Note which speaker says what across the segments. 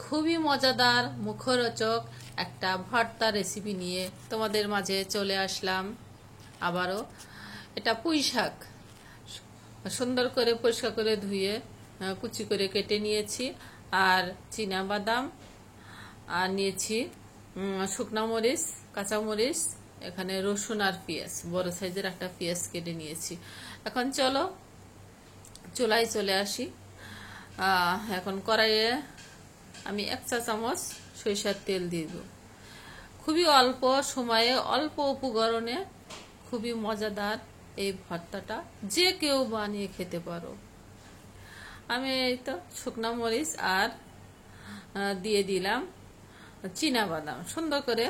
Speaker 1: খুবই মজাদার মুখরোচক একটা ভর্তা রেসিপি নিয়ে তোমাদের মাঝে চলে আসলাম আবারও। এটা পুঁই শাক সুন্দর করে পরিষ্কার করে ধুয়ে কুচি করে কেটে নিয়েছি, আর চীনা বাদাম, আর নিয়েছি শুকনা মরিচ, কাঁচা মরিচ, এখানে রসুন আর পেঁয়াজ, বড় সাইজের একটা পেঁয়াজ কেটে নিয়েছি। এখন চলো চুলায় চলে আসি। এখন কড়াইয়ে আমি 1 চা চামচ সরিষার তেল দিয়ে দেব। খুবই অল্প সময়ে অল্প উপকরণে খুবই মজাদার এই ভর্তাটা যে কেউ বানিয়ে খেতে পারো। আমি এই তো শুকনা মরিচ আর দিয়ে দিলাম চীনা বাদাম, সুন্দর করে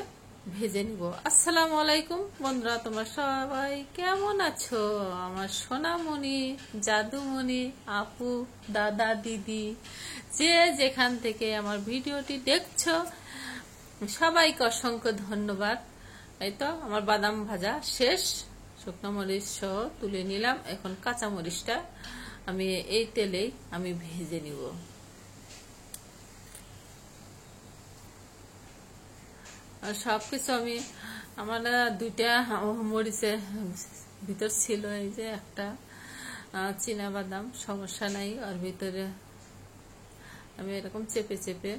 Speaker 1: ভেজে নিব। আসসালামু আলাইকুম বন্ধুরা, তোমরা সবাই কেমন আছো? আমার সোনামণি, জাদুমণি, আপু, দাদা, দিদি, যে যেখান থেকে আমার ভিডিওটি দেখছো সবাইকে অসংখ্য ধন্যবাদ। এই তো আমার বাদাম ভাজা শেষ, শুকনো মরিচ সহ তুলে নিলাম। এখন কাঁচা মরিচটা আমি এই তেলেই আমি ভেজে নিব। সবকিছু আমি আমার দুইটা মরিচের ভিতর ছিল, এই যে একটা চীনা বাদাম, সমস্যা নাই, আর ভিতরে আমি এরকম চেপে চেপে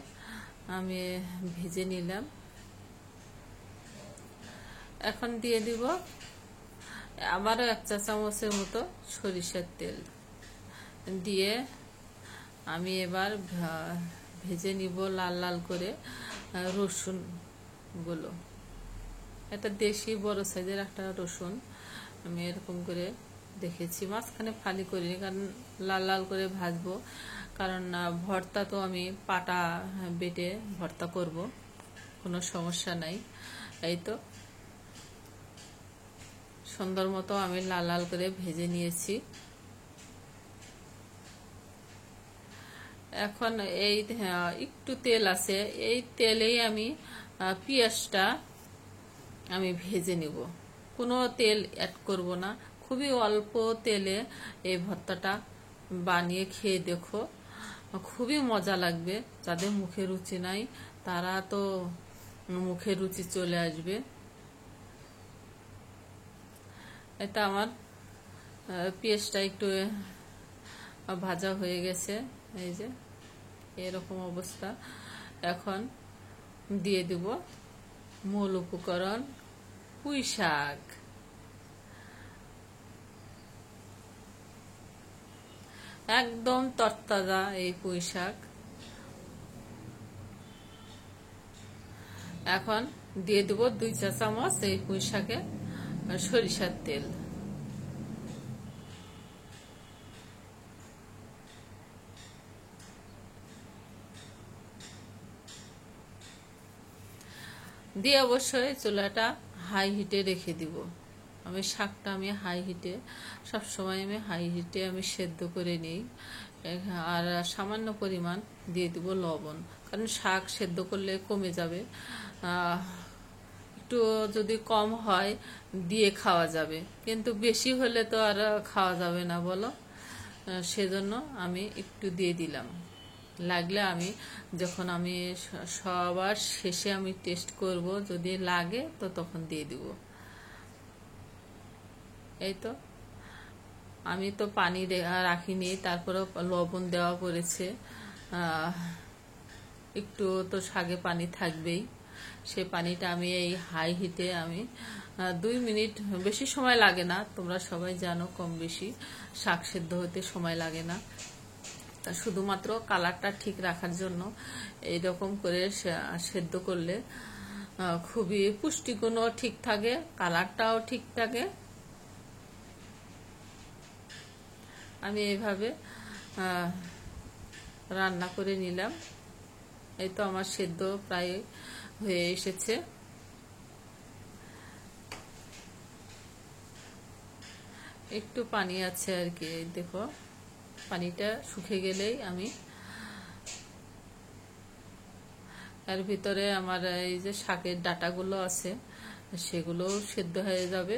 Speaker 1: আমি ভেজে নিলাম। এখন দিয়ে দিব আবারও 1 চা চামচের মতো সরিষার তেল দিয়ে আমি এবার ভেজে নিব লাল লাল করে রসুন গুলো। এটা দেশি বড় সাইজের একটা রসুন আমি এরকম করে দেখেছি, মাঝখানে ফালি করিনি, কারণ লাল লাল করে ভাজবো, কারণ ভর্তা তো আমি পাটা বেটে ভর্তা করব, কোনো সমস্যা নাই। এই তো সুন্দর মতো আমি লাল লাল করে ভেজে নিয়েছি। এখন এই একটু তেল আছে, এই তেলেই আমি পেঁয়াজটা আমি ভেজে নিব, কোনো তেল অ্যাড করব না। খুবই অল্প তেলে এই ভর্তাটা বানিয়ে খেয়ে দেখো, খুবই মজা লাগবে। যাদের মুখে রুচি নাই তারা তো মুখে রুচি চলে আসবে। এটা আমার পেঁয়াজটা একটু ভাজা হয়ে গেছে, এই যে এরকম অবস্থা। এখন দিয়ে দিব মূল উপকরণ পুঁই শাক। একদম তরতাজা এই পুঁই শাক। এখন দিয়ে দেব 2 চা চামচ এই পুঁই শাকে সরিষার তেল। দিয়ে অবশ্যই চুলাটা হাই হিটে রেখে দিব। আমি শাকটা আমি হাই হিটে, সবসময় আমি হাই হিটে আমি সেদ্ধ করে নিই। আর সামান্য পরিমাণ দিয়ে দিব লবণ, কারণ শাক সেদ্ধ করলে কমে যাবে, একটু যদি কম হয় দিয়ে খাওয়া যাবে, কিন্তু বেশি হলে তো আর খাওয়া যাবে না বলো। সেজন্য আমি একটু দিয়ে দিলাম। লাগলে আমি যখন আমি সবার শেষে আমি টেস্ট করব, যদি লাগে তো তখন দিয়ে দিব। এই তো আমি তো পানি রাখিনি, তারপরে লবণ দেওয়া পড়েছে, একটু তো শাকে পানি থাকবেই। সে পানিটা আমি এই হাই হিটে আমি 2 মিনিট, বেশি সময় লাগে না, তোমরা সবাই জানো কম বেশি শাক সেদ্ধ হতে সময় লাগে না। তা শুধুমাত্র কালারটা ঠিক রাখার জন্য এইরকম করে সেদ্ধ করলে খুবই পুষ্টিগুণও ঠিক থাকে, কালারটাও ঠিক থাকে। আমি এইভাবে রান্না করে নিলাম। এই তো আমার সেদ্ধ প্রায় হয়ে এসেছে। একটু পানি আছে আর কি, দেখো পানিটা শুকিয়ে গেলেই আমি এর ভিতরে আমার এই যে শাকের ডাঁটাগুলো আছে সেগুলো সেদ্ধ হয়ে যাবে।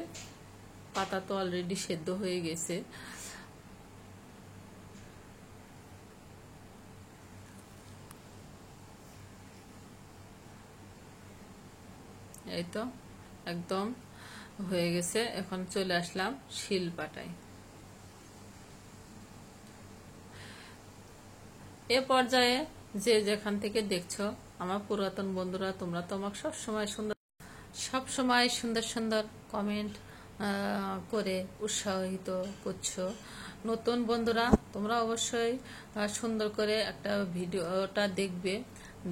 Speaker 1: পাতা তো অলরেডি সেদ্ধ হয়ে গেছে। এই তো একদম হয়ে গেছে। এখন চলে আসলাম শিল পাটায়। এ পর্যায়ে যে যেখান থেকে দেখছো আমার পুরাতন বন্ধুরা, তোমরা তো আমাকে সবসময় সুন্দর সুন্দর কমেন্ট করে উৎসাহিত করছো। নতুন বন্ধুরা তোমরা অবশ্যই সুন্দর করে একটা ভিডিওটা দেখবে,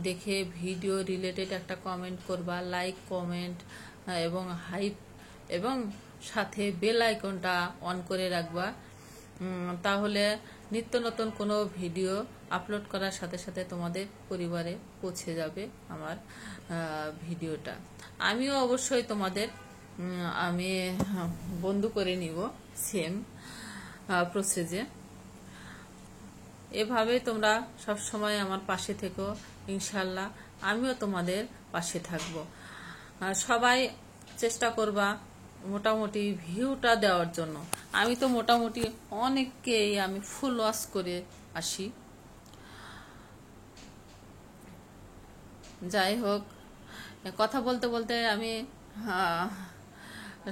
Speaker 1: দেখে ভিডিও রিলেটেড একটা কমেন্ট করবা, লাইক কমেন্ট এবং হাইপ, এবং সাথে বেল আইকনটা অন করে রাখবা। তাহলে নিত্য নতুন কোনো ভিডিও আপলোড করার সাথে সাথে তোমাদের পরিবারে পৌঁছে যাবে আমার ভিডিওটা। আমিও অবশ্যই তোমাদের আমি বন্ধু করে নিব সেম প্রসেসে। এভাবে তোমরা সব সময় আমার পাশে থেকো, ইনশাল্লাহ আমিও তোমাদের পাশে থাকব। সবাই চেষ্টা করবা মোটামুটি ভিউটা দেওয়ার জন্য। আমি তো মোটামুটি অনেককেই আমি ফুল ওয়াচ করে আসি। যাই হোক, কথা বলতে বলতে আমি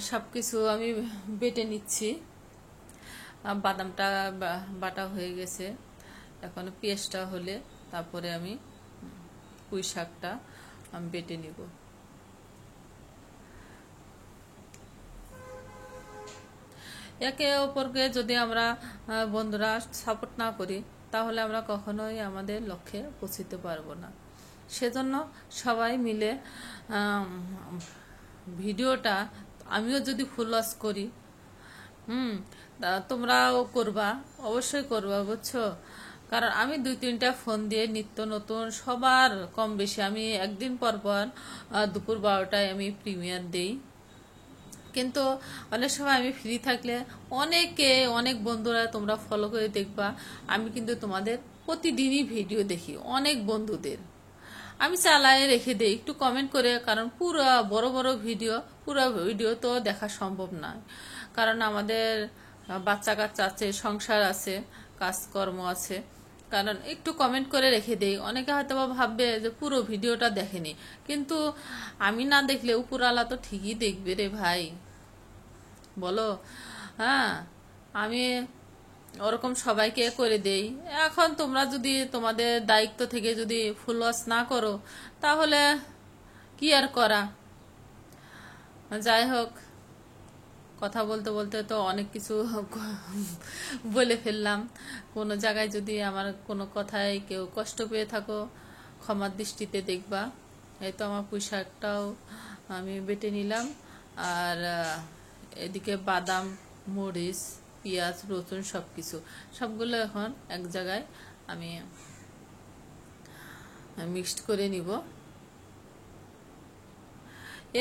Speaker 1: সবকিছু আমি বেটে নিচ্ছি। বাদামটা বাটা হয়ে গেছে, এখন পেঁয়াজটা হলে তারপরে আমি পুঁই শাকটা আমি বেটে নিব। একে অপরকে যদি আমরা বন্ধুরা সাপোর্ট না করি তাহলে আমরা কখনোই আমাদের লক্ষ্যে পৌঁছতে পারবো না। সেজন্য সবাই মিলে ভিডিওটা আমিও যদি ফুল ওয়াচ করি, তোমরাও করবা, অবশ্যই করবা, বুঝছো? কারণ আমি 2-3টা ফোন দিয়ে নিত্য নতুন সবার কম বেশি আমি একদিন পর পর দুপুর 12টায় আমি প্রিমিয়ার দেই। কিন্তু অনেক সময় আমি ফ্রি থাকলে অনেক বন্ধুরা তোমরা ফলো করে দেখবা, আমি কিন্তু তোমাদের প্রতিদিনই ভিডিও দেখি। অনেক বন্ধুদের আমি চালায় রেখে দেই একটু কমেন্ট করে, কারণ পুরো বড় পুরো ভিডিও তো দেখা সম্ভব না, কারণ আমাদের বাচ্চা কাচ্চা আছে, সংসার আছে, কাজকর্ম আছে। কারণ একটু কমেন্ট করে রেখে দেই। অনেকে হয়তো ভাববে যে পুরো ভিডিওটা দেখেনি, কিন্তু আমি না দেখলে উপরওয়ালা তো ঠিকই দেখবে রে ভাই, বলো? হ্যাঁ, আমি ওরকম সবাইকে করে দেই। এখন তোমরা যদি তোমাদের দায়িত্ব থেকে যদি ফুল ওয়াচ না করো তাহলে কি আর করা। যাই হোক, কথা বলতে বলতে তো অনেক কিছু বলে ফেললাম। কোনো জায়গায় যদি আমার কোনো কথায় কেউ কষ্ট পেয়ে থাকো ক্ষমার দৃষ্টিতে দেখবা। এই তো আমার পুঁই শাকটাও আমি বেটে নিলাম, আর এদিকে বাদাম, মরিচ, পেঁয়াজ, রসুন সবগুলো এখন এক জায়গায় আমি মিক্সড করে নিব।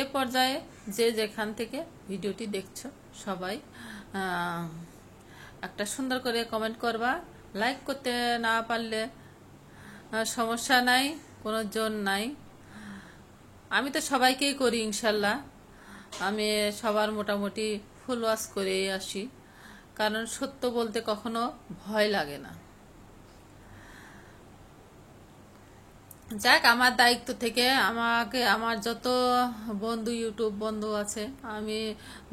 Speaker 1: এ পর্যায়ে যে যেখান থেকে ভিডিওটি দেখছো সবাই একটা সুন্দর করে কমেন্ট করবা। লাইক করতে না পারলে সমস্যা নাই, কোনো জোর নাই, আমি তো সবাইকেই করি ইনশাল্লাহ। আমি সবার মোটামুটি ফুল ওয়াচ করে আসি, কারণ সত্য বলতে কখনো ভয় লাগে না। যাক, আমার দায়িত্ব থেকে আমাকে আমার যত বন্ধু ইউটিউব বন্ধু আছে, আমি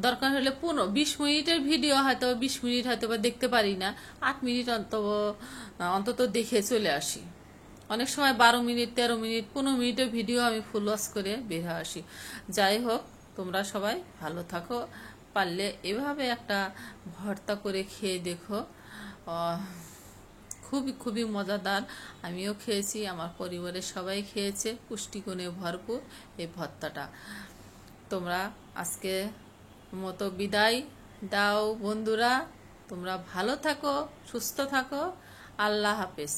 Speaker 1: দরকার হলে 20 মিনিটের ভিডিও হয়তো 20 মিনিট হয়তো বা দেখতে পারি না, 8 মিনিট অন্তত দেখে চলে আসি। অনেক সময় 12 মিনিট, 13 মিনিট, 15 মিনিটের ভিডিও আমি ফুল ওয়াচ করে বের হয়ে আসি। যাই হোক, তোমরা সবাই ভালো থাকো। পারলে এভাবে একটা ভর্তা করে খেয়ে দেখো, খুবই মজাদার। আমিও খেয়েছি, আমার পরিবারের সবাই খেয়েছে, পুষ্টিগুণে ভরপুর এই ভর্তাটা। তোমরা আজকে মতো বিদায় দাও বন্ধুরা, তোমরা ভালো থাকো, সুস্থ থাকো, আল্লাহ হাফেজ।